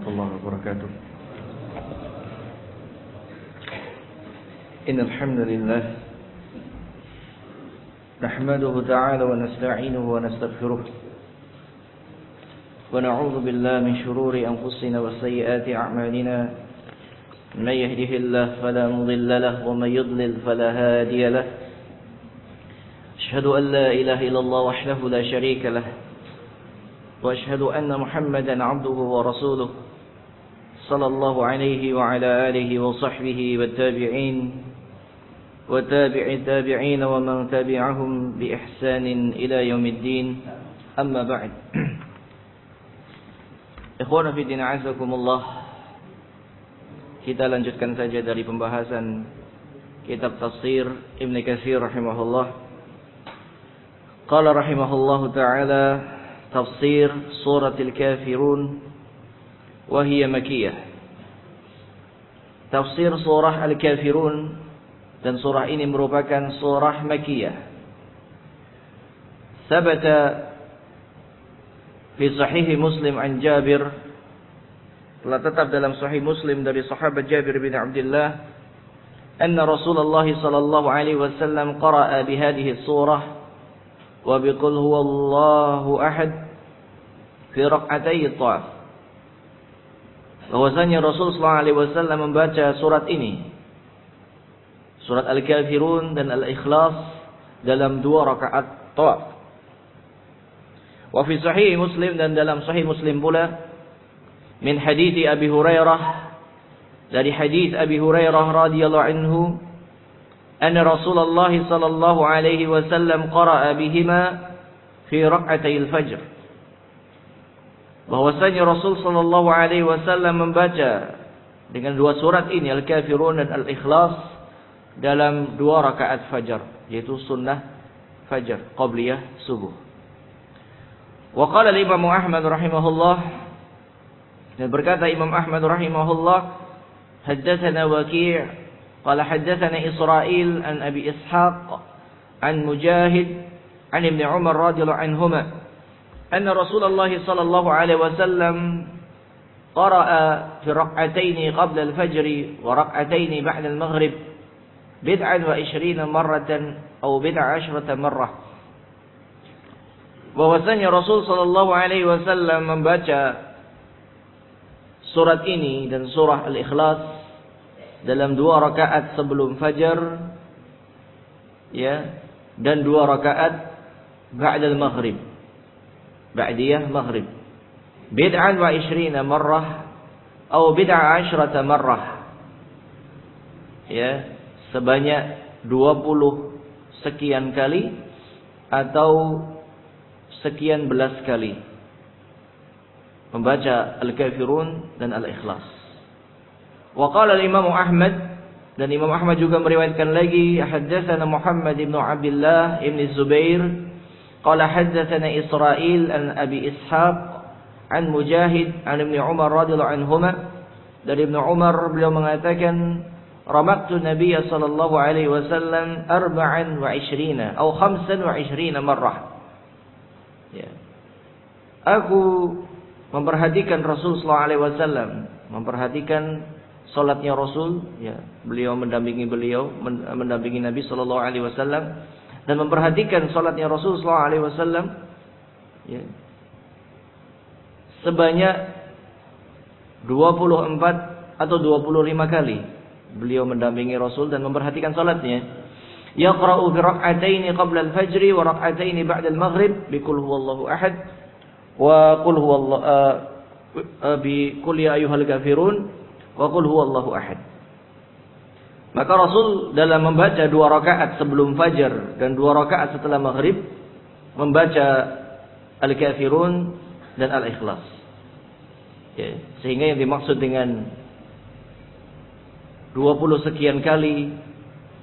الله وبركاته. إن الحمد لله نحمده تعالى ونستعينه ونستغفره ونعوذ بالله من شرور أنفسنا وسيئات أعمالنا من يهده الله فلا مضل له ومن يضلل فلا هادي له أشهد أن لا إله إلا الله وحده لا شريك له وأشهد أن محمدا عبده ورسوله صلى الله عليه وعلى آله وصحبه والتابعين وتابع التابعين ومن تبعهم بإحسان إلى يوم الدين أما بعد. Ikhwana fi din azakumullah, kita lanjutkan saja dari pembahasan kitab tafsir Ibn Katsir rahimahullah. Qala rahimahullahu ta'ala tafsir suratil kafirun wa hiya makkiyah. Tafsir surah al-kafirun, dan surah ini merupakan surah makkiyah. Sabata fi sahih Muslim an Jabir, telah tetap dalam sahih Muslim dari sahabat Jabir bin Abdullah, anna Rasulullah sallallahu alaihi wasallam qara'a bi hadhihi surah wa bi qul huwallahu ahad fi rak'atay at-tawaf. Bahwasanya Rasul sallallahu alaihi wasallam membaca surat ini, surat Al-Kafirun dan Al-Ikhlas, dalam 2 rakaat tawaf. Wa fi sahih Muslim, dan dalam sahih Muslim pula, min hadits Abi Hurairah, dari hadits Abi Hurairah radhiyallahu anhu, anna Rasulullah sallallahu alaihi wasallam qara'a bihima fi rak'atay al-fajr. Bahwasanya Rasul sallallahu alaihi wasallam membaca dengan 2 surat ini, Al-Kafirun dan Al-Ikhlas, dalam 2 rakaat fajar, yaitu sunnah fajar qabliyah subuh. Wa qala Imam Ahmad rahimahullah, dan berkata Imam Ahmad rahimahullah, haddatsana Waqi' qala haddatsana Israil an Abi Ishaq an Mujahid an Ibn Umar radhiyallahu anhuma anna Rasulullah sallallahu alaihi wasallam qara'a fi rak'atayn qabla al-fajr wa rak'atayn ba'da al-maghrib bid'an wa 20 marratan atau bid'a 10 marrah. Bahwasanya Rasul sallallahu alaihi wasallam membaca surat ini dan surah Al-Ikhlas dalam 2 rakaat sebelum fajar, ya, dan 2 rakaat ba'da al-maghrib, ba'diyah maghrib, bid'an wa 20 marrah atau bid'a 10 marrah, ya, sebanyak 20 sekian kali atau sekian belas kali membaca Al-Kafirun dan Al-Ikhlas. Wa qala Imam Ahmad, dan Imam Ahmad juga meriwayatkan lagi, haddatsana Muhammad ibn Abdullah ibn Zubair qala haddatsana Israil an Abi Ishaq an Mujahid an Ibn Umar radhiyallahu anhuma, dari Ibn Umar beliau mengatakan, ramaktu Nabiy sallallahu alaihi wasallam 24 atau 25 marrah. Ya. Aku memperhatikan Rasul sallallahu alaihi wasallam, memperhatikan salatnya Rasul, ya, beliau mendampingi Nabi sallallahu alaihi wasallam, dan memperhatikan salatnya Rasul sallallahu alaihi wasallam, ya, sebanyak 24 atau 25 kali beliau mendampingi Rasul dan memperhatikan salatnya. Yaqra'u bi rak'atayn qabla al-fajr wa rak'atayn ba'da al-maghrib bi qul huwallahu ahad wa qul huwallahu bi qul ya ayyuhal kafirun wa qul huwallahu ahad. Maka Rasul dalam membaca 2 rakaat sebelum fajar dan 2 rakaat setelah maghrib membaca Al-Kafirun dan Al-Ikhlas. Ya, sehingga yang dimaksud dengan 20 sekian kali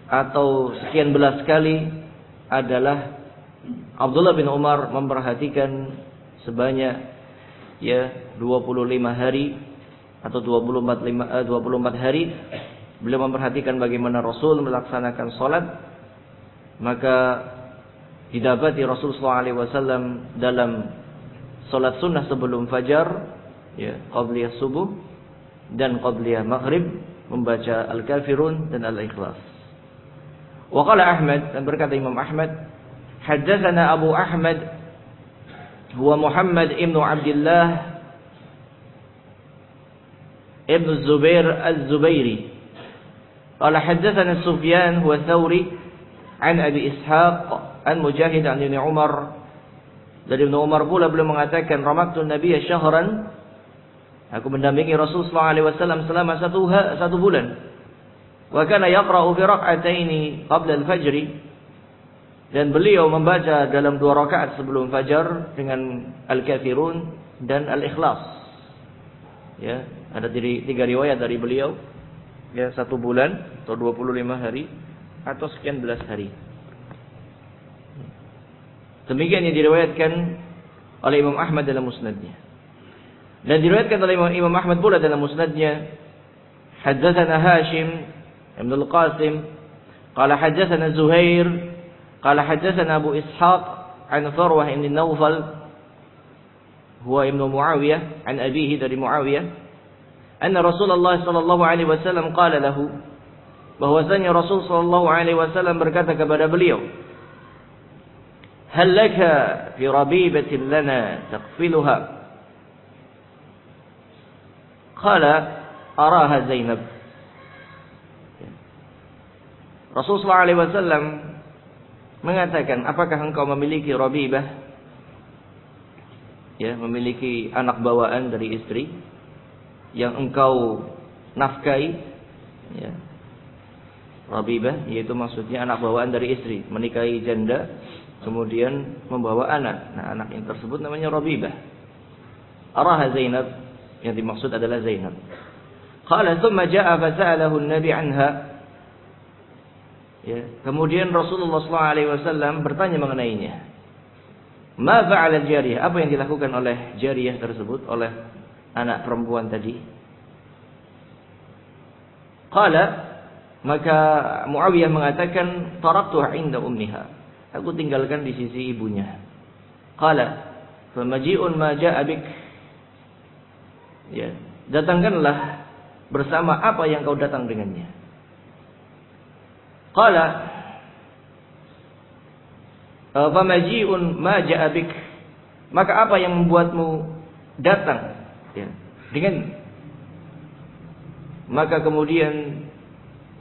atau sekian belas kali adalah Abdullah bin Umar memperhatikan sebanyak, ya, 25 hari atau 24 hari beliau memperhatikan bagaimana Rasul melaksanakan salat. Maka didapati Rasul sallallahu alaihi wasallam dalam salat sunnah sebelum fajar ya, qabliyah subuh dan qabliyah maghrib membaca Al-Kafirun dan Al-Ikhlas. Wa qala Ahmad, dan berkata Imam Ahmad, haddatsana Abu Ahmad huwa Muhammad ibnu Abdullah ibnu Zubair Az-Zubairi. Qala haddatsana Sufyan huwa Thawri an Abi Ishaq an Mujahid an Ibnu Umar. Dari Ibnu Umar pula beliau mengatakan, ramaktu Nabiyya syahran, aku mendampingi Rasul sallallahu alaihi wasallam selama satu bulan. Wa kana yaqra'u fi rak'ataini qabla al-fajr, dan beliau membaca dalam 2 rakaat sebelum fajar dengan Al-Kafirun dan Al-Ikhlas. Ya, ada 3 riwayat dari beliau. Ya, 1 bulan atau 25 hari atau sekian belas hari. Demikian yang diriwayatkan oleh Imam Ahmad dalam musnadnya. Dan diriwayatkan oleh Imam Ahmad pula dalam musnadnya, haddatsana Hashim ibn al-Qasim qala haddatsana Zuhair qala haddatsana Abu Ishaq an Farwah ibn Nawfal huwa ibn Muawiyah an abihi dari Muawiyah anna Rasulullah sallallahu alaihi wasallam qala lahu, bahwasanya Rasul sallallahu alaihi wasallam berkata kepada beliau, hal laka fi rabibatin lana taqfiluha? Qala araha Zainab. Rasul sallallahu alaihi wasallam mengatakan, apakah engkau memiliki rabibah? Ya, memiliki anak bawaan dari istri yang engkau nafkahi, ya. Rabibah yaitu maksudnya anak bawaan dari istri, menikahi janda kemudian membawa anak. Nah, anak yang tersebut namanya rabibah. Araha Zainab, yang dimaksud adalah Zainab. Qala thumma jaa fa sa'alahu an-nabi anha. Ya, kemudian Rasulullah sallallahu alaihi wasallam bertanya mengenainya. Ma fa'ala jariyah? Apa yang dilakukan oleh jariyah tersebut, oleh anak perempuan tadi? Qala, maka Muawiyah mengatakan, taraktuha 'inda ummiha. Aku tinggalkan di sisi ibunya. Qala, famaji'un ma ja'a bik. Ya, datangkanlah bersama apa yang kau datang dengannya. Qala, famaji'un ma ja'a bik. Maka apa yang membuatmu datang, ya, dengan? Maka kemudian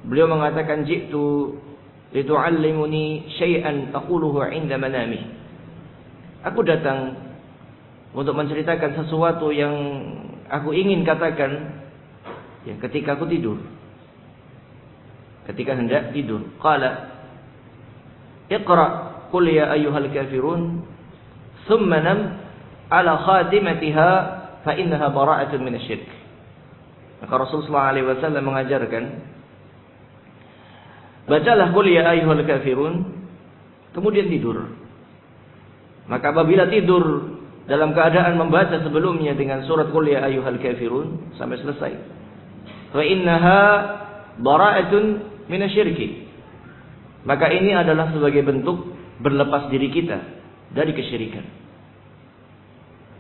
beliau mengatakan, ji'tu litu'allimuni syai'an taquluhu 'inda manami. Aku datang untuk menceritakan sesuatu yang aku ingin katakan, ya, ketika aku tidur. Ketika hendak tidur. Qala, iqra qul ya ayyuhal kafirun thumma nam ala khatimatiha fa innaha bara'atun minasyirk. Maka Rasulullah sallallahu alaihi wasallam mengajarkan, bacalah qul ya ayyuhal kafirun, kemudian tidur. Maka apabila tidur dalam keadaan membaca sebelumnya dengan surat qul ya ayyuhal kafirun sampai selesai, fa innaha bara'atun minasyirki, maka ini adalah sebagai bentuk berlepas diri kita dari kesyirikan.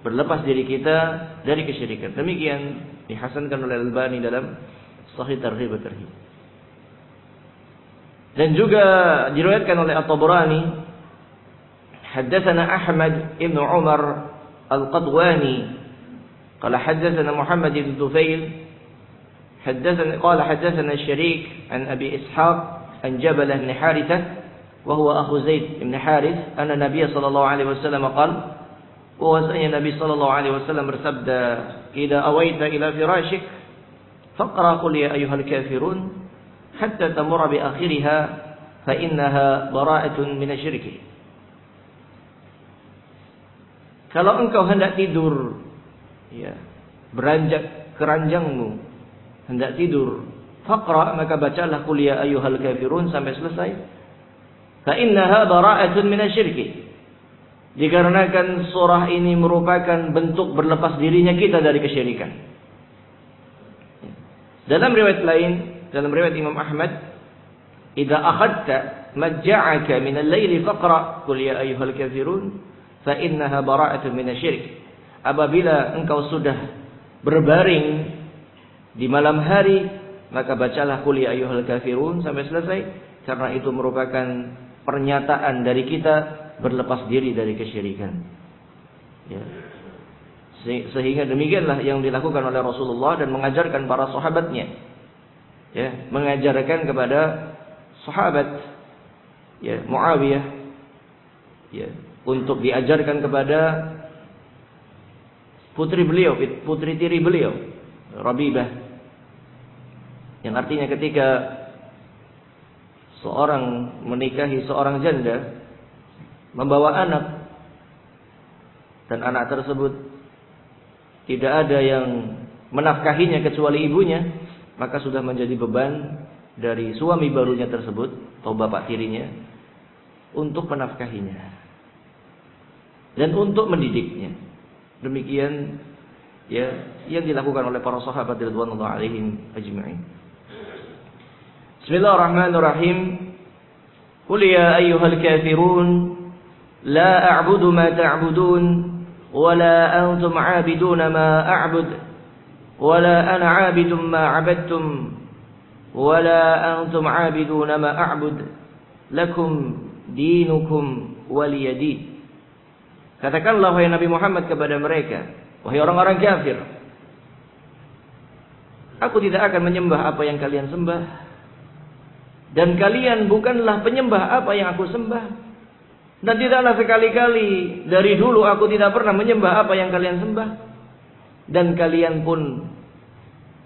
Berlepas diri kita dari kesyirikan. Demikian dihasankan oleh Al-Albani dalam Sahih Targhib wa Tarhib. Dan juga diriwayatkan oleh At-Tabrani, haddatsana Ahmad ibn Umar Al-Qadwani qala haddatsana Muhammad ibn Tufail qala haddatsana Syariq an Abi Ishaq an Jabalah bin Harithah wa huwa akhu Zaid bin Harith anna Nabiy sallallahu alaihi wasallam qala, bahwasanya Nabi sallallahu alaihi wasallam bersabda, idza awaita ila firashik faqra qul ya ayyuhal kafirun hatta tamurra bi akhiriha fa innaha bara'atun minasyirki. Kalau engkau hendak tidur, ya, beranjak ke ranjangmu, hendak tidur, faqra, maka bacalah qul ya ayyuhal kafirun sampai selesai. Fa innaha bara'atun minasyirki. Dikarenakan surah ini merupakan bentuk berlepas dirinya kita dari kesyirikan. Dalam riwayat lain, dalam riwayat Imam Ahmad, idza akhadta majja'aka min al-laili faqra qul ya ayyuhal kafirun fa innaha bara'atun minasyirk. Apabila engkau sudah berbaring di malam hari, maka bacalah qul ya ayyuhal kafirun sampai selesai, karena itu merupakan pernyataan dari kita berlepas diri dari kesyirikan. Ya. Sehingga demikianlah yang dilakukan oleh Rasulullah dan mengajarkan para sahabatnya. Ya, mengajarkan kepada sahabat ya Muawiyah ya, untuk diajarkan kepada putri beliau, putri tiri beliau, Rabibah. Yang artinya ketika seorang menikahi seorang janda, membawa anak, dan anak tersebut tidak ada yang menafkahinya kecuali ibunya, maka sudah menjadi beban dari suami barunya tersebut atau bapak tirinya untuk menafkahinya dan untuk mendidiknya. Demikian ya yang dilakukan oleh para sahabat radhiyallahu alaihim ajma'in. Bismillahirrahmanirrahim. Qul ya ayyuhal kafirun la a'budu ma ta'budun ولا أنتم عابدون ما أعبد ولا أنا عابد ما عبدتم ولا أنتم عابدون ما أعبد لكم دينكم ولي دين. Katakanlah wahai Nabi Muhammad kepada mereka, wahai orang-orang kafir, aku tidak akan menyembah apa yang kalian sembah, dan kalian bukanlah penyembah apa yang aku sembah. Dan tidaklah sekali-kali dari dulu aku tidak pernah menyembah apa yang kalian sembah, dan kalian pun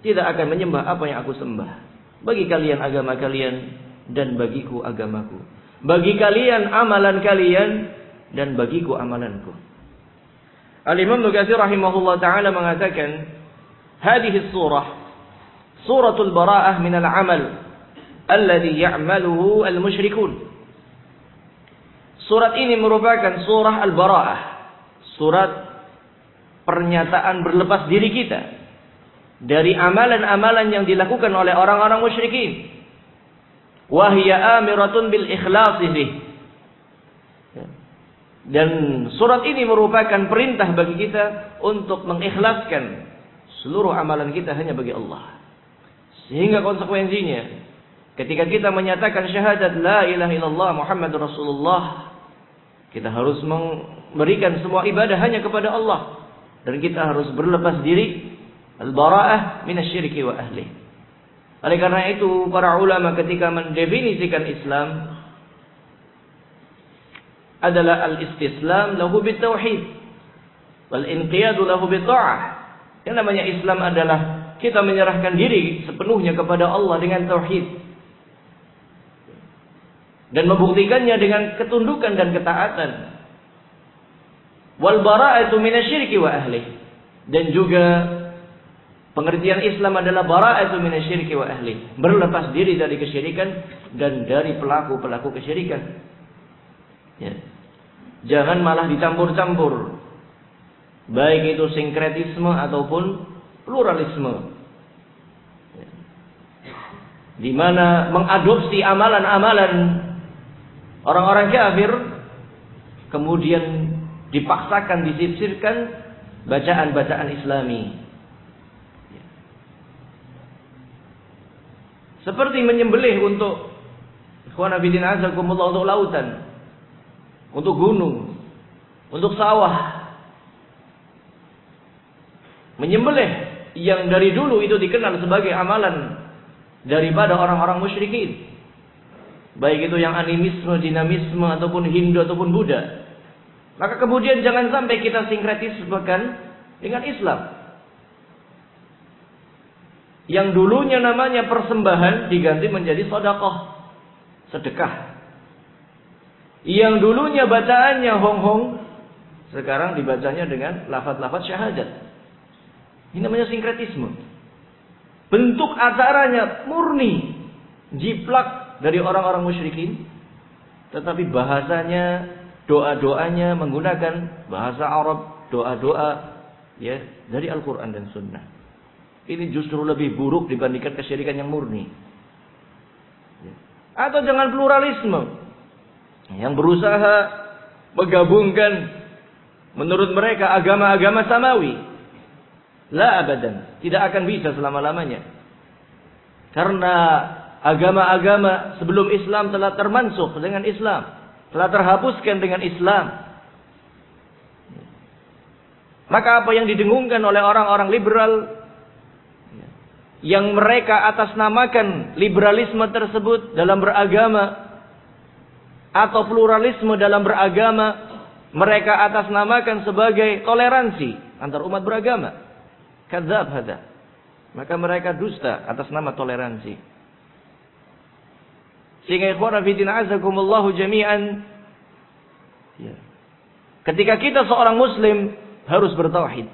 tidak akan menyembah apa yang aku sembah. Bagi kalian agama kalian, dan bagiku agamaku. Bagi kalian amalan kalian, dan bagiku amalanku. Al-Imam Nukatsir rahimahullah ta'ala mengatakan, hadhihi surah suratul bara'ah minal amal alladhi ya'maluhu al-musyrikun. Surat ini merupakan surah Al-Bara'ah, surat pernyataan berlepas diri kita dari amalan-amalan yang dilakukan oleh orang-orang musyrikin. Wa hiya amiratun bil ikhlasi fih. Dan surat ini merupakan perintah bagi kita untuk mengikhlaskan seluruh amalan kita hanya bagi Allah. Sehingga konsekuensinya ketika kita menyatakan syahadat la ilaha illallah Muhammadur Rasulullah, kita harus memberikan semua ibadah hanya kepada Allah, dan kita harus berlepas diri al-bara'ah minasyirki wa ahli. Oleh karena itu para ulama ketika mendefinisikan Islam adalah al-istislam lahu bitauhid wal inqiyadu lahu bitta'ah. Yang namanya Islam adalah kita menyerahkan diri sepenuhnya kepada Allah dengan tauhid, dan membuktikannya dengan ketundukan dan ketaatan. Wal bara'atu minasyirki wa ahli. Dan juga pengertian Islam adalah bara'atu minasyirki wa ahli, berlepas diri dari kesyirikan dan dari pelaku-pelaku kesyirikan. Ya. Jangan malah dicampur-campur, baik itu sinkretisme ataupun pluralisme, ya, di mana mengadopsi amalan-amalan orang-orang kafir kemudian dipaksakan, disisipkan bacaan-bacaan Islami. Seperti menyembelih untuk ikhwan fillah azakumullah, untuk lautan, untuk gunung, untuk sawah. Menyembelih yang dari dulu itu dikenal sebagai amalan daripada orang-orang musyrikin. Baik itu yang animisme, dinamisme, ataupun Hindu, ataupun Buddha. Maka kemudian jangan sampai kita sinkretismekan dengan Islam. Yang dulunya namanya persembahan diganti menjadi sedekah. Sedekah. Yang dulunya bacaannya hong-hong, sekarang dibacanya dengan lafaz-lafaz syahadat. Ini namanya sinkretisme. Bentuk acaranya murni, jiplak dari orang-orang musyrikin, tetapi bahasanya, doa-doanya menggunakan bahasa Arab, doa-doa ya dari Al-Quran dan Sunnah. Ini justru lebih buruk dibandingkan kesyirikan yang murni. Atau jangan pluralisme yang berusaha menggabungkan menurut mereka agama-agama samawi La abadan, tidak akan bisa selama-lamanya. Karena agama-agama sebelum Islam telah termansuh dengan Islam, telah terhapuskan dengan Islam. Maka apa yang didengungkan oleh orang-orang liberal yang mereka atasnamakan liberalisme tersebut dalam beragama atau pluralisme dalam beragama, mereka atasnamakan sebagai toleransi antar umat beragama. Kadzab hada. Maka mereka dusta atas nama toleransi. Sehingga ikhwan fillah azakumullahu jami'an, ketika kita seorang muslim harus bertauhid.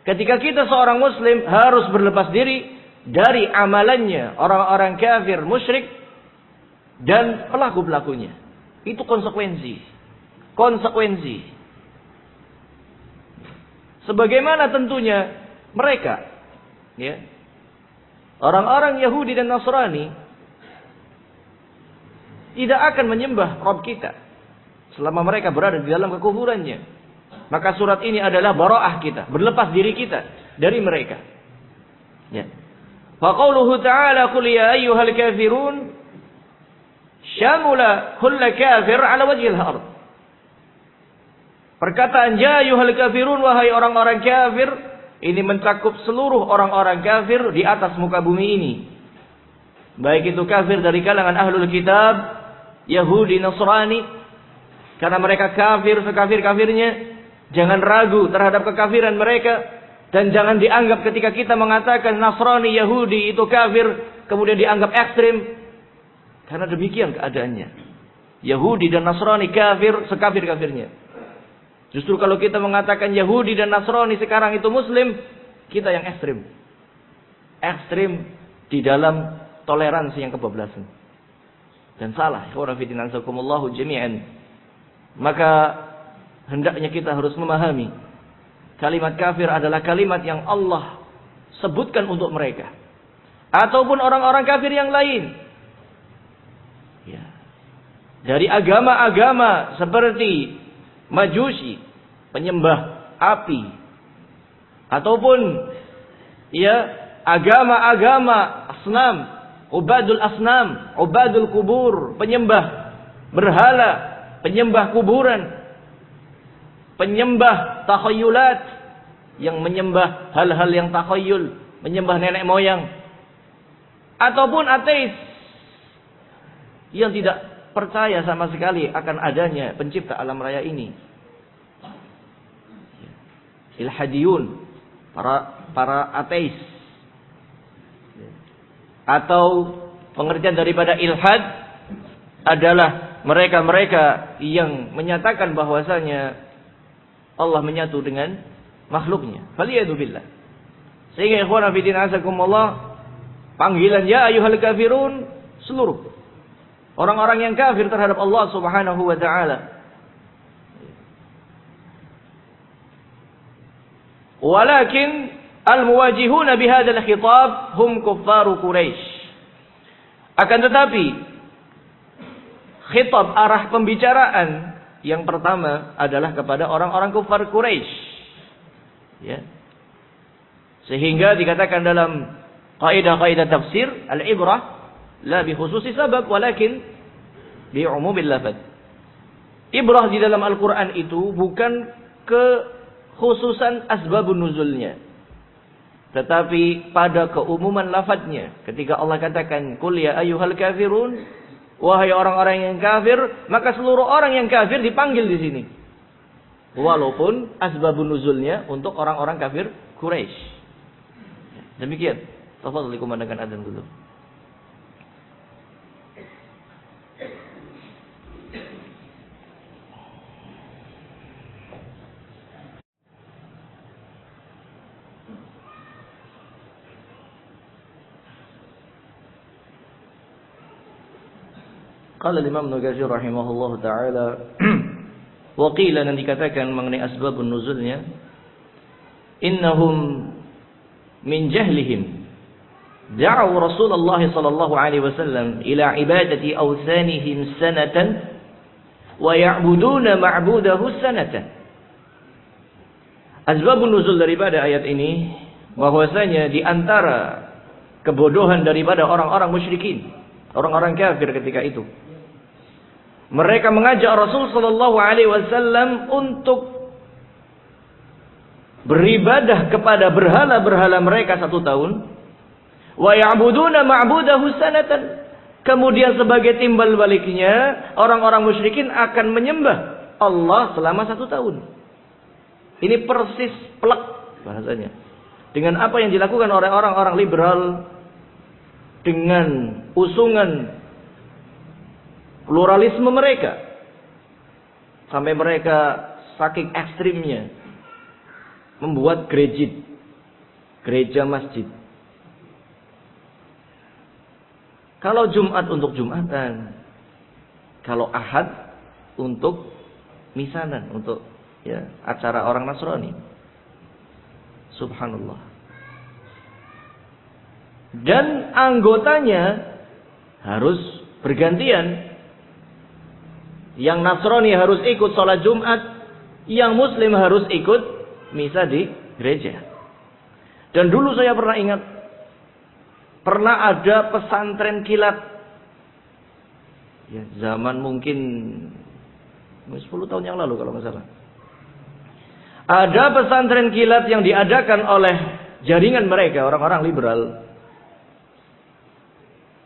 Ketika kita seorang muslim harus berlepas diri dari amalannya orang-orang kafir, musyrik dan pelaku-pelakunya. Itu konsekuensi. Konsekuensi. Sebagaimana tentunya mereka, ya, orang-orang Yahudi dan Nasrani tidak akan menyembah Rabb kita selama mereka berada di dalam kekufurannya. Maka surat ini adalah bara'ah kita, berlepas diri kita dari mereka. Ya. Fa qauluhu ta'ala qul ya ayyuhal kafirun syamula kull kafir ala wajhil ard. Perkataan ya ayyuhal kafirun, wahai orang-orang kafir, ini mencakup seluruh orang-orang kafir di atas muka bumi ini. Baik itu kafir dari kalangan ahlul kitab, Yahudi, Nasrani, karena mereka kafir sekafir-kafirnya. Jangan ragu terhadap kekafiran mereka. Dan jangan dianggap ketika kita mengatakan Nasrani, Yahudi itu kafir, kemudian dianggap ekstrim. Karena demikian keadaannya. Yahudi dan Nasrani kafir sekafir-kafirnya. Justru kalau kita mengatakan Yahudi dan Nasrani sekarang itu Muslim, kita yang ekstrim. Ekstrim di dalam toleransi yang kebablasan. Dan salah. Jami'an. Maka hendaknya kita harus memahami kalimat kafir adalah kalimat yang Allah sebutkan untuk mereka. Ataupun orang-orang kafir yang lain. Ya. Dari agama-agama seperti Majusi, penyembah api. Ataupun ya, agama-agama asnam, ubadul asnam, ubadul kubur, penyembah berhala, penyembah kuburan, penyembah takhayulat, yang menyembah hal-hal yang takhayul, menyembah nenek moyang, ataupun ateis yang tidak percaya sama sekali akan adanya pencipta alam raya ini. Ilhadiyun, para ateis. Atau pengertian daripada ilhad adalah mereka-mereka yang menyatakan bahwasanya Allah menyatu dengan makhluknya. Faliyadu billah. Sehingga ikhwan fillah azakumullah, panggilan ya ayyuhal kafirun seluruh orang-orang yang kafir terhadap Allah Subhanahu wa taala. Walakin al-muwajihuna bihadzal khitab hum kuffaru Quraisy. Akan tetapi khitab, arah pembicaraan yang pertama adalah kepada orang-orang kufar Quraisy. Ya. Sehingga dikatakan dalam kaidah-kaidah tafsir, al-ibrah la bi khususi sabab walakin bi umumil lafaz. Ibrah di dalam Al-Qur'an itu bukan kekhususan asbabun nuzulnya, tetapi pada keumuman lafadznya. Ketika Allah katakan qul ya ayyuhal kafirun, wahai orang-orang yang kafir, maka seluruh orang yang kafir dipanggil di sini. Walaupun asbabun nuzulnya untuk orang-orang kafir Quraisy. Demikian. Tafadhol dikumandangkan adzan dulu. Qala Imam Nugazi rahimahullah ta'ala wa qila, dan dikatakan mengenai asbabun nuzulnya, innahum min jahlihim da'u Rasulullah sallallahu alaihi wasallam ila ibadati awthanihim sanatan wa ya'buduna ma'budahu sanatan. Asbabun nuzul daripada ayat ini bahwasanya di antara kebodohan daripada orang-orang musyrikin, orang-orang kafir ketika itu, mereka mengajak Rasul sallallahu alaihi wasallam untuk beribadah kepada berhala-berhala mereka 1 tahun, wa ya'buduna ma'budahu sanatan. Kemudian sebagai timbal baliknya, orang-orang musyrikin akan menyembah Allah selama 1 tahun. Ini persis plek bahasanya dengan apa yang dilakukan oleh orang-orang liberal dengan usungan pluralisme mereka, sampai mereka saking ekstrimnya membuat gereja masjid. Kalau Jumat untuk Jumatan, kalau Ahad untuk misanan, untuk acara orang Nasrani. Subhanallah. Dan anggotanya harus bergantian. Yang Nasrani harus ikut sholat Jumat, yang Muslim harus ikut misa di gereja. Dan dulu saya pernah ingat, pernah ada pesantren kilat. Ya, zaman mungkin 10 tahun yang lalu kalau nggak salah. Ada pesantren kilat yang diadakan oleh jaringan mereka, orang-orang liberal,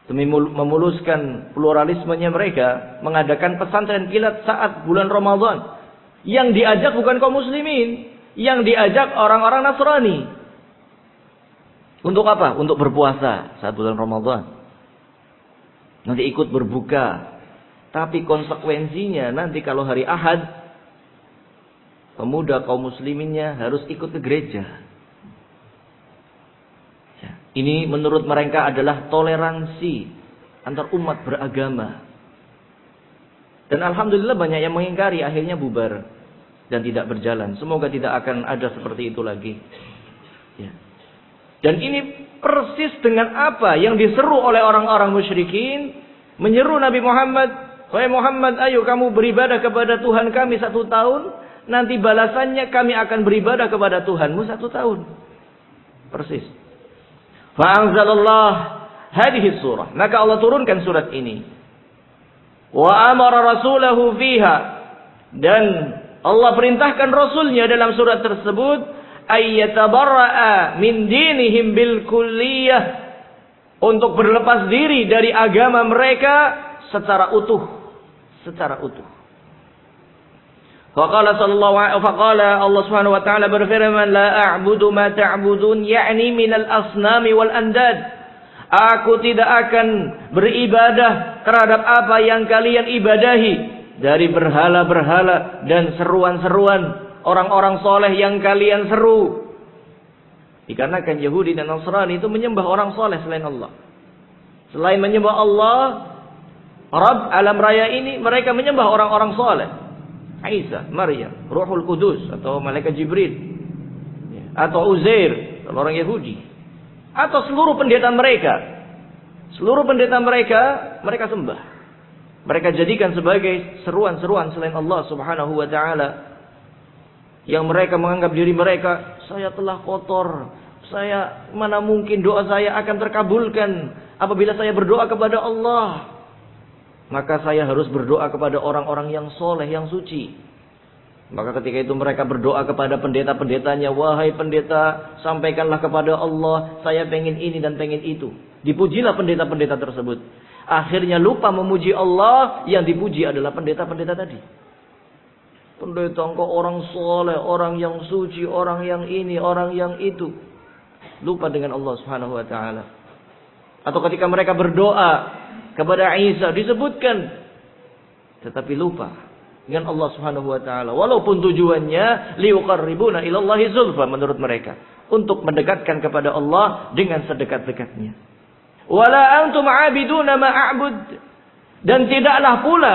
demi memuluskan pluralismenya mereka, mengadakan pesantren kilat saat bulan Ramadan. Yang diajak bukan kaum muslimin, yang diajak orang-orang Nasrani. Untuk apa? Untuk berpuasa saat bulan Ramadan. Nanti ikut berbuka. Tapi konsekuensinya nanti kalau hari Ahad, pemuda kaum musliminnya harus ikut ke gereja. Ya, ini menurut mereka adalah toleransi antar umat beragama. Dan alhamdulillah banyak yang mengingkari, akhirnya bubar dan tidak berjalan. Semoga tidak akan ada seperti itu lagi. Ya. Dan ini persis dengan apa yang diseru oleh orang-orang musyrikin, menyeru Nabi Muhammad, "Wahai Muhammad, ayo kamu beribadah kepada Tuhan kami 1 tahun, nanti balasannya kami akan beribadah kepada Tuhanmu 1 tahun." Persis. Fa'anzalallah hadhihi surah. Maka Allah turunkan surat ini. Wa amara rasulahu fiha. Dan Allah perintahkan Rasulnya dalam surat tersebut ayyatabarra'a min dinihim bil kulliyah, untuk berlepas diri dari agama mereka secara utuh. Faqala Allah Subhanahu wa taala berfirman, la a'budu ma ta'budun, yakni minal asnami wal andad. Aku tidak akan beribadah terhadap apa yang kalian ibadahi dari berhala-berhala dan seruan-seruan orang-orang soleh yang kalian seru. Dikarenakan Yahudi dan Nasrani itu menyembah orang soleh selain Allah. Selain menyembah Allah, Rabb alam raya ini, mereka menyembah orang-orang soleh. Isa, Maryam, Ruhul Kudus atau Malaikat Jibril, atau Uzair kalau orang Yahudi, atau seluruh pendeta mereka. Seluruh pendeta mereka sembah. Mereka jadikan sebagai seruan-seruan selain Allah Subhanahu wa taala. Yang mereka menganggap diri mereka, saya telah kotor, mana mungkin doa saya akan terkabulkan apabila saya berdoa kepada Allah. Maka saya harus berdoa kepada orang-orang yang soleh, yang suci. Maka ketika itu mereka berdoa kepada pendeta-pendetanya, wahai pendeta, sampaikanlah kepada Allah, saya pengen ini dan pengen itu. Dipujilah pendeta-pendeta tersebut. Akhirnya lupa memuji Allah, yang dipuji adalah pendeta-pendeta tadi. Pendeta engkau orang soleh, orang yang suci, orang yang ini, orang yang itu. Lupa dengan Allah Subhanahu wa taala. Atau ketika mereka berdoa kepada Isa disebutkan, tetapi lupa dengan Allah Subhanahu wa taala. Walaupun tujuannya liuqarribuna ilallahi zulfa menurut mereka, untuk mendekatkan kepada Allah dengan sedekat-dekatnya. Wala antum aabiduna ma a'bud, dan tidaklah pula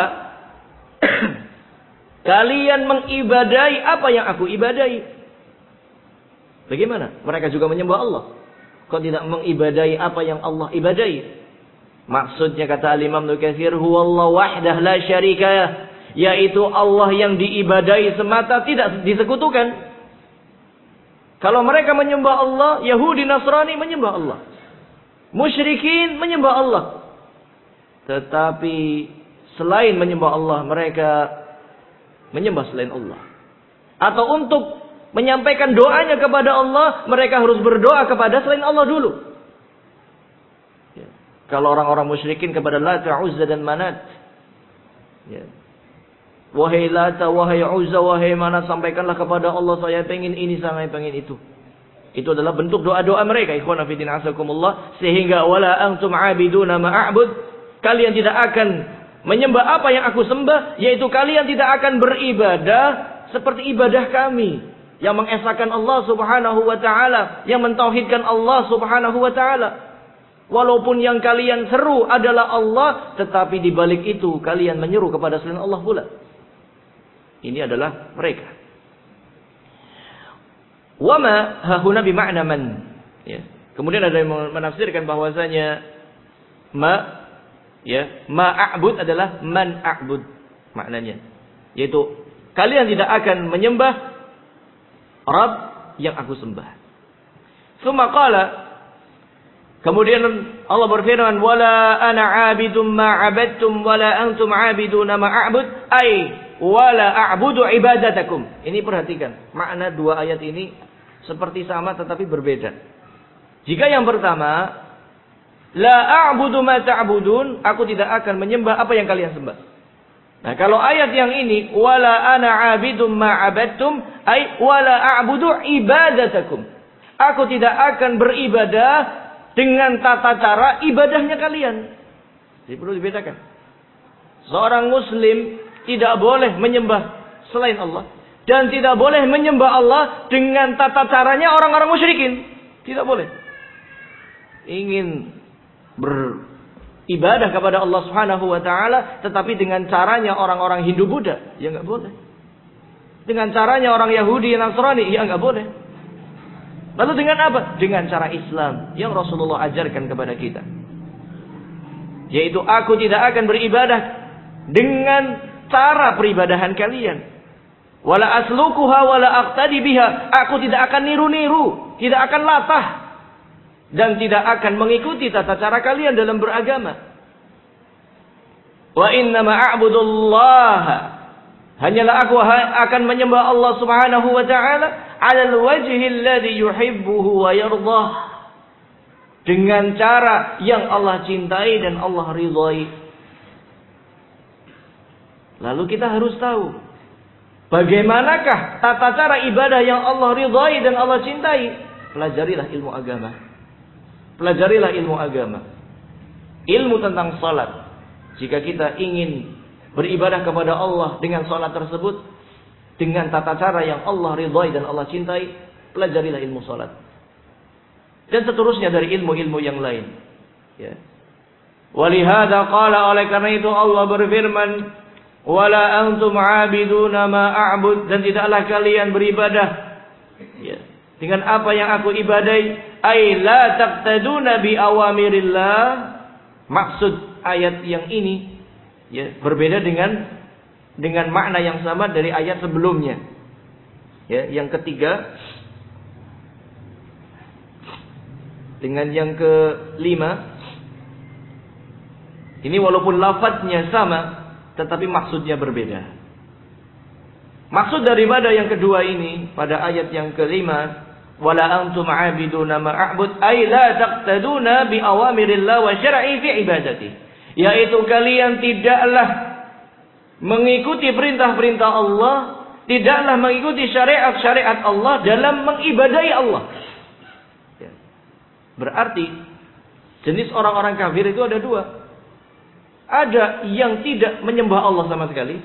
kalian mengibadai apa yang aku ibadai. Bagaimana? Mereka juga menyembah Allah. Kau tidak mengibadai apa yang Allah ibadai. Maksudnya kata Imam Ibnu Katsir, huwallahu wahdah la syarikah, yaitu Allah yang diibadai semata, tidak disekutukan. Kalau mereka menyembah Allah, Yahudi, Nasrani menyembah Allah. Musyrikin menyembah Allah. Tetapi selain menyembah Allah, mereka menyembah selain Allah. Atau untuk menyampaikan doanya kepada Allah, mereka harus berdoa kepada selain Allah dulu. Ya. Kalau orang-orang musyrikin kepada Lata, Uzza dan Manat. Ya. Wahai Lata, wahai Uzza, wahai Manat, sampaikanlah kepada Allah, saya pengen ini, saya pengen itu. Itu adalah bentuk doa-doa mereka. Ikhwana fi din azakumullah. Sehingga wala antum abiduna ma'abud. Kalian tidak akan menyembah apa yang aku sembah, yaitu kalian tidak akan beribadah seperti ibadah kami yang mengesahkan Allah Subhanahu wa taala, yang mentauhidkan Allah Subhanahu wa taala. Walaupun yang kalian seru adalah Allah, tetapi di balik itu kalian menyeru kepada selain Allah pula. Ini adalah mereka. Wa ma hahuna bi ma'na man. Ya. Kemudian ada yang menafsirkan bahwasanya ma'abud adalah man a'bud maknanya, yaitu kalian tidak akan menyembah Rabb yang aku sembah. Tsumma qala, kemudian Allah berfirman, wala ana 'abidum ma 'abadtum wala antum 'abiduna ma a'bud, ai wala a'budu ibadatakum. Ini perhatikan, makna dua ayat ini seperti sama tetapi berbeda. Jika yang pertama, la a'budu ma ta'budun, aku tidak akan menyembah apa yang kalian sembah. Nah, kalau ayat yang ini, wala ana 'abidum ma 'abadtum, ay wala a'budu ibadatakum. Aku tidak akan beribadah dengan tata cara ibadahnya kalian. Jadi perlu dibedakan. Seorang muslim tidak boleh menyembah selain Allah dan tidak boleh menyembah Allah dengan tata caranya orang-orang musyrikin. Tidak boleh. Ingin beribadah kepada Allah Subhanahu wa taala tetapi dengan caranya orang-orang Hindu Buddha, ya enggak boleh. Dengan caranya orang Yahudi Nasrani, ya enggak boleh. Lalu dengan apa? Dengan cara Islam yang Rasulullah ajarkan kepada kita. Yaitu aku tidak akan beribadah dengan cara peribadahan kalian. Wala aslukuha wala aqtadi biha. Aku tidak akan niru-niru, tidak akan latah dan tidak akan mengikuti tata cara kalian dalam beragama. Wa innama a'budullaha, hanyalah aku akan menyembah Allah Subhanahu wa taala 'alal wajhi alladhi yuhibbuhu wa yardah, dengan cara yang Allah cintai dan Allah ridhai. Lalu kita harus tahu bagaimanakah tata cara ibadah yang Allah ridhai dan Allah cintai. Pelajarilah ilmu agama. Pelajarilah ilmu agama. Ilmu tentang salat. Jika kita ingin beribadah kepada Allah dengan salat tersebut dengan tata cara yang Allah ridhai dan Allah cintai, pelajarilah ilmu salat. Dan seterusnya dari ilmu-ilmu yang lain. Ya. Walihada qala, oleh karena itu Allah berfirman, wala antum 'abiduna ma a'bud, dan tidaklah kalian beribadah ya, dengan apa yang aku ibadai. Ai la taqtaduna bi awamirillah. Maksud ayat yang ini ya, berbeda dengan makna yang sama dari ayat sebelumnya. Ya, yang ketiga dengan yang kelima. Ini walaupun lafadznya sama tetapi maksudnya berbeda. Maksud daripada yang kedua ini pada ayat yang kelima, wala antum 'abiduna ma a'bud, ay la taqtaduna bi awamirillah wa syar'i fi ibadati, yaitu kalian tidaklah mengikuti perintah-perintah Allah, tidaklah mengikuti syariat-syariat Allah dalam mengibadahi Allah. Ya. Berarti jenis orang-orang kafir itu ada dua. Ada yang tidak menyembah Allah sama sekali.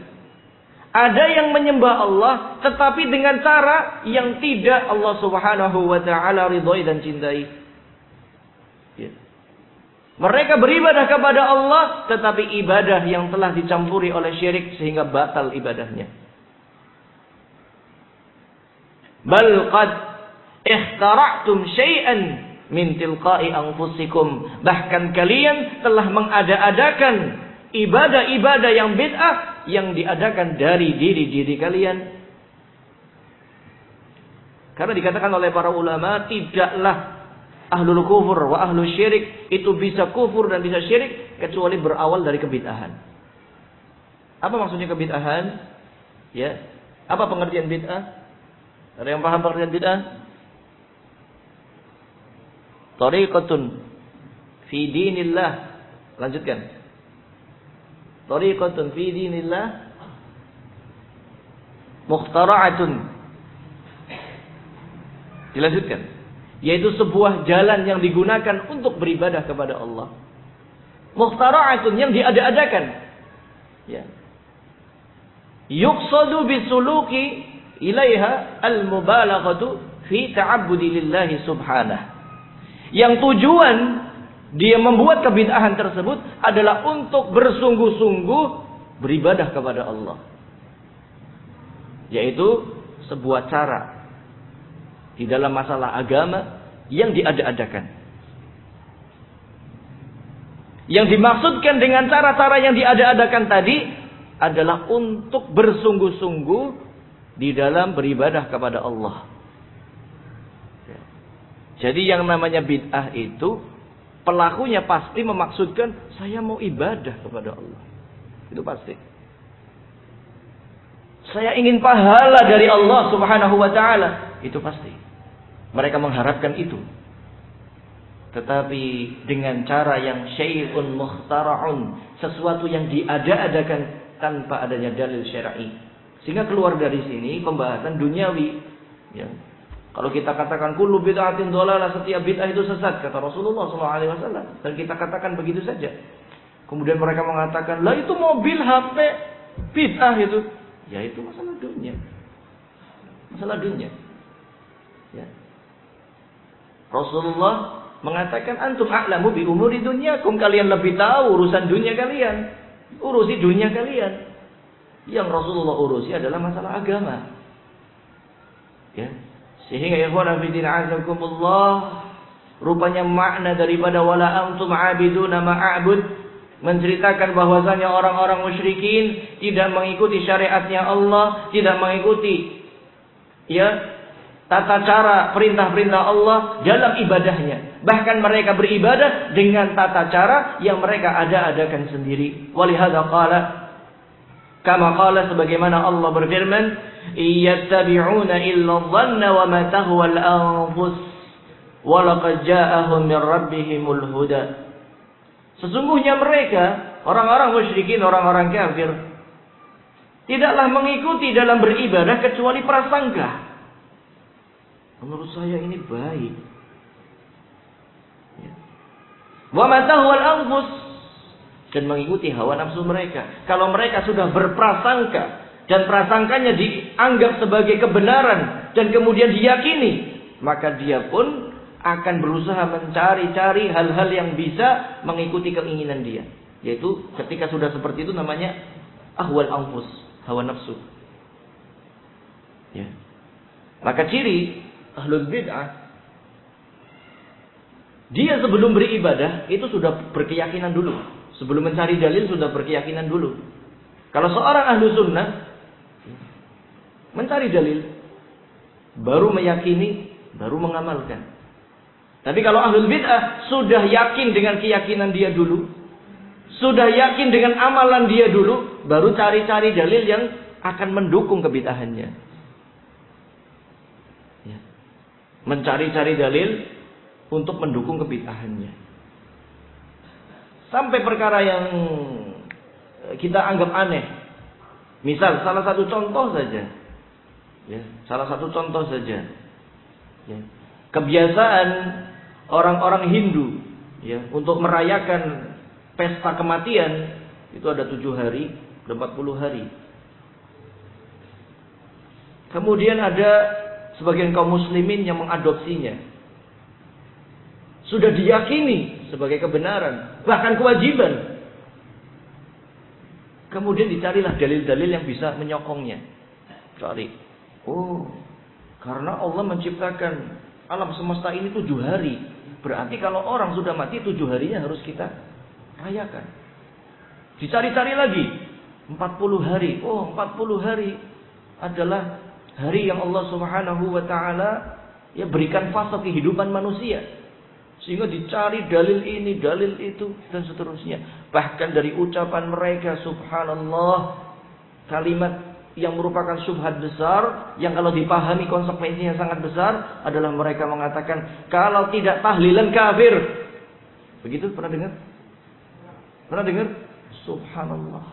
Ada yang menyembah Allah tetapi dengan cara yang tidak Allah Subhanahu wa taala ridhai dan cintai. Ya. Mereka beribadah kepada Allah tetapi ibadah yang telah dicampuri oleh syirik sehingga batal ibadahnya. Bal qad ihtara'tum syai'an min tilqa'i anfusikum, bahkan kalian telah mengada-adakan ibadah-ibadah yang bid'ah yang diadakan dari diri-diri kalian. Karena dikatakan oleh para ulama, tidaklah ahlul kufur wa ahlul syirik itu bisa kufur dan bisa syirik kecuali berawal dari kebid'ahan. Apa maksudnya kebid'ahan? Ya. Apa pengertian bid'ah? Ada yang paham pengertian bid'ah? Tariqatun fi dinillah. Lanjutkan. Tariqatun fi dinillah mukhtara'atun. Dilanjutkan. Yaitu sebuah jalan yang digunakan untuk beribadah kepada Allah. Mukhtara'atun, yang diada-adakan. Ya. Yuqsadu bisuluki ilaiha al-mubalaghatu fi ta'abbudi lillahi subhanahu. Yang tujuan dia membuat kebid'ahan tersebut adalah untuk bersungguh-sungguh beribadah kepada Allah. Yaitu sebuah cara di dalam masalah agama yang diada-adakan. Yang dimaksudkan dengan cara-cara yang diada-adakan tadi adalah untuk bersungguh-sungguh di dalam beribadah kepada Allah. Jadi yang namanya bid'ah itu pelakunya pasti memaksudkan saya mau ibadah kepada Allah. Itu pasti. Saya ingin pahala dari Allah Subhanahu wa taala. Itu pasti. Mereka mengharapkan itu. Tetapi dengan cara yang syai'un mukhtara'un, sesuatu yang diada-adakan tanpa adanya dalil syar'i. Sehingga keluar dari sini pembahasan duniawi. Ya. Kalau kita katakan kullu bid'atin dhalalah, setiap bid'ah itu sesat, kata Rasulullah SAW, dan kita katakan begitu saja. Kemudian mereka mengatakan, lah itu mobil, HP, bid'ah itu. Ya itu masalah dunia. Masalah dunia. Ya. Rasulullah mengatakan, antum a'lamu bi umuri dunyakum, kalian lebih tahu urusan dunia kalian. Urusi dunia kalian. Yang Rasulullah urusi adalah masalah agama. Ya. Sehingga ikhwan fillah azakumullah, rupanya makna daripada wala antum abiduna ma'abud menceritakan bahwasanya orang-orang musyrikin tidak mengikuti syariatnya Allah, tidak mengikuti tata cara perintah-perintah Allah dalam ibadahnya. Bahkan mereka beribadah dengan tata cara yang mereka ada-adakan sendiri. Walihada qala, kama qala, sebagaimana Allah berfirman, iyattabi'una illa dhanna wa ma tahwa al-anfus wa laqad ja'ahum min rabbihimul huda. Sesungguhnya mereka, orang-orang musyrikin, orang-orang kafir, tidaklah mengikuti dalam beribadah kecuali prasangka. Menurut saya ini baik. Wa ma tahwa al-anfus, dan mengikuti hawa nafsu mereka. Kalau mereka sudah berprasangka dan prasangkanya dianggap sebagai kebenaran dan kemudian diyakini, maka dia pun akan berusaha mencari-cari hal-hal yang bisa mengikuti keinginan dia. Yaitu ketika sudah seperti itu namanya ahwal anfus, hawa nafsu. Ya. Maka ciri ahlul bid'ah, dia sebelum beribadah itu sudah berkeyakinan dulu. Sebelum mencari dalil sudah berkeyakinan dulu. Kalau seorang ahlu sunnah mencari dalil, baru meyakini, baru mengamalkan. Tapi kalau ahlul bid'ah sudah yakin dengan keyakinan dia dulu, sudah yakin dengan amalan dia dulu, baru cari-cari dalil yang akan mendukung kebid'ahannya. Ya. Mencari-cari dalil untuk mendukung kebid'ahannya. Sampai perkara yang kita anggap aneh. Misal salah satu contoh saja. Ya, salah satu contoh saja. Ya. Kebiasaan orang-orang Hindu, ya, untuk merayakan pesta kematian itu ada 7 hari, 40 hari. Kemudian ada sebagian kaum muslimin yang mengadopsinya. Sudah diyakini sebagai kebenaran, bahkan kewajiban. Kemudian dicarilah dalil-dalil yang bisa menyokongnya. Cari. Oh, karena Allah menciptakan alam semesta ini 7 hari. Berarti kalau orang sudah mati 7 harinya harus kita rayakan. Dicari-cari lagi. 40 hari. Oh, 40 hari adalah hari yang Allah Subhanahu wa ta'ala Ya, berikan fase kehidupan manusia. Sehingga dicari dalil ini, dalil itu, dan seterusnya. Bahkan dari ucapan mereka, subhanallah, kalimat yang merupakan syubhat besar, yang kalau dipahami konsekuensinya sangat besar, adalah mereka mengatakan, kalau tidak tahlilan kafir. Begitu, pernah dengar? Pernah dengar? Subhanallah.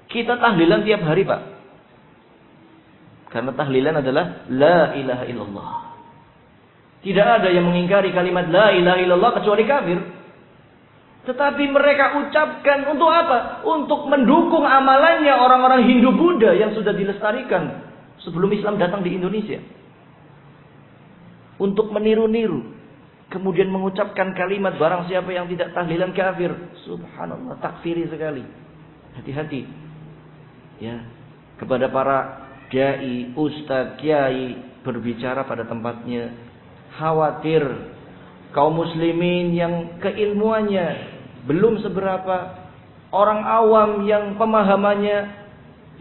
Kita tahlilan tiap hari, Pak. Karena tahlilan adalah la ilaha illallah. Tidak ada yang mengingkari kalimat la ilaha illallah kecuali kafir. Tetapi mereka ucapkan untuk apa? Untuk mendukung amalannya orang-orang Hindu Buddha yang sudah dilestarikan sebelum Islam datang di Indonesia. Untuk meniru-niru. Kemudian mengucapkan kalimat barang siapa yang tidak tahlilan kafir. Subhanallah, takfiri sekali. Hati-hati. Ya, kepada para dai, ustadz, kiai berbicara pada tempatnya. Khawatir kaum muslimin yang keilmuannya belum seberapa, orang awam yang pemahamannya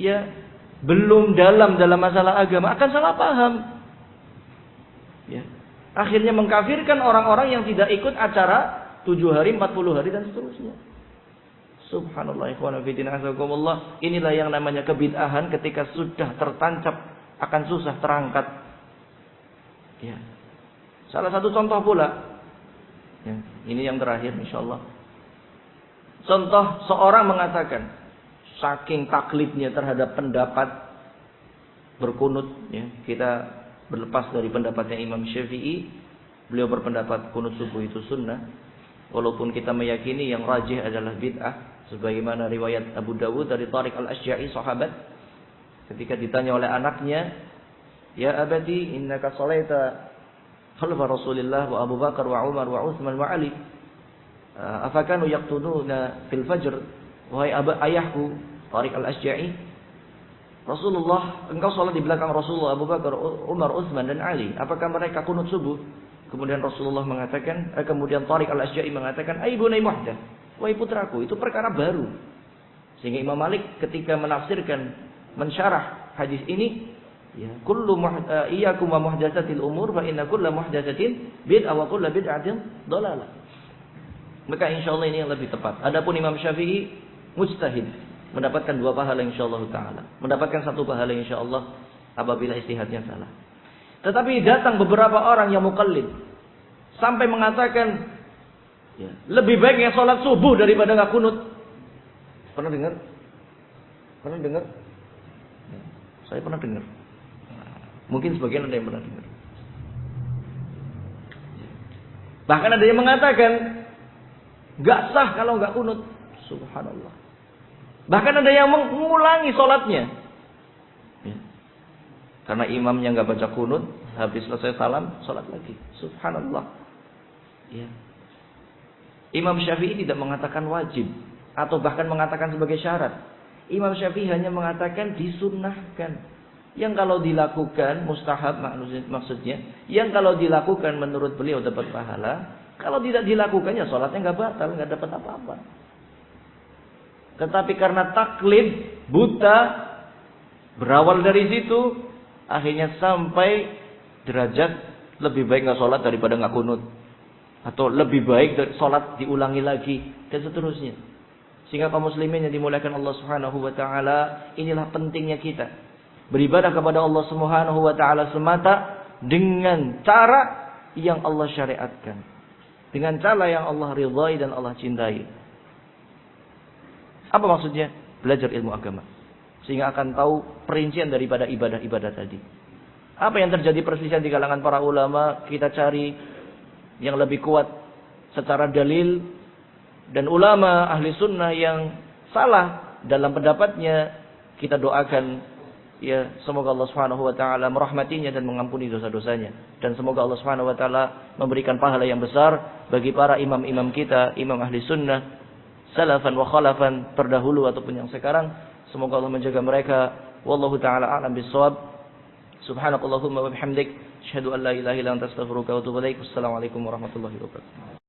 ya belum dalam masalah agama akan salah paham. Ya. Akhirnya mengkafirkan orang-orang yang tidak ikut acara 7 hari, 40 hari dan seterusnya. Subhanallah, ikhwan fillah, azakumullah. Inilah yang namanya kebid'ahan ketika sudah tertancap akan susah terangkat. Ya. Salah satu contoh pula, ya, ini yang terakhir insyaallah. Contoh seorang mengatakan, saking taklidnya terhadap pendapat berkunut, ya, kita berlepas dari pendapatnya Imam Syafi'i, beliau berpendapat kunut subuh itu sunnah, walaupun kita meyakini yang rajih adalah bid'ah. Sebagaimana riwayat Abu Dawud dari Tariq al-Asy'a'i sahabat, ketika ditanya oleh anaknya, ya abadi innaka shalaita khalfa Rasulillah wa Abu Bakar wa Umar wa Utsman wa Ali, afakanu yaqtuduna fil fajr, wahai ayahku Tariq al-Asy'a'i, Rasulullah, engkau salat di belakang Rasulullah, Abu Bakar, Umar, Utsman dan Ali, apakah mereka kunut subuh? Kemudian Rasulullah mengatakan, kemudian Tariq al-Asy'a'i mengatakan, ai bunai muhdath, wahai putraku, itu perkara baru. Sehingga Imam Malik ketika menafsirkan, mensyarah hadis ini, ya, kullu iyyakum wa muhdatsatil umur fa inna kulla muhdatsatin bid'ah wa kullu bid'atin dhalalah. Maka insyaallah ini yang lebih tepat. Adapun Imam Syafi'i mujtahid, mendapatkan 2 pahala insyaallah taala. Mendapatkan 1 pahala insyaallah apabila ijtihadnya salah. Tetapi datang beberapa orang yang muqallid sampai mengatakan, ya, lebih baik yang sholat subuh daripada nggak kunut. Pernah dengar? Pernah dengar? Ya, saya pernah dengar. Mungkin sebagian ada yang pernah dengar. Bahkan ada yang mengatakan nggak sah kalau nggak kunut. Subhanallah. Bahkan ada yang mengulangi sholatnya. Ya. Karena imamnya nggak baca kunut, habis selesai salam, sholat lagi. Subhanallah. Ya. Imam Syafi'i tidak mengatakan wajib atau bahkan mengatakan sebagai syarat. Imam Syafi'i hanya mengatakan disunnahkan. Yang kalau dilakukan mustahab maksudnya, yang kalau dilakukan menurut beliau dapat pahala, kalau tidak dilakukan ya sholatnya nggak batal, nggak dapat apa-apa. Tetapi karena taklid buta berawal dari situ, akhirnya sampai derajat lebih baik nggak sholat daripada nggak kunut. Atau lebih baik sholat diulangi lagi dan seterusnya. Sehingga kaum muslimin yang dimuliakan Allah Subhanahu wa taala, inilah pentingnya kita beribadah kepada Allah Subhanahu wa taala semata dengan cara yang Allah syariatkan, dengan cara yang Allah ridhai dan Allah cintai. Apa maksudnya? Belajar ilmu agama sehingga akan tahu perincian daripada ibadah-ibadah tadi. Apa yang terjadi perselisihan di kalangan para ulama, kita cari yang lebih kuat secara dalil, dan ulama ahli sunnah yang salah dalam pendapatnya kita doakan, ya, semoga Allah Subhanahu wa taala merahmatinya dan mengampuni dosa-dosanya, dan semoga Allah Subhanahu wa taala memberikan pahala yang besar bagi para imam-imam kita, imam ahli sunnah salafan wa khalafan, terdahulu ataupun yang sekarang. Semoga Allah menjaga mereka. Wallahu taala a'lam bissawab. Subhanakallahumma wa bihamdik, asyhadu an la ilaha illa anta, astaghfiruka wa atubu ilaik. Wassalamualaikum warahmatullahi wabarakatuh.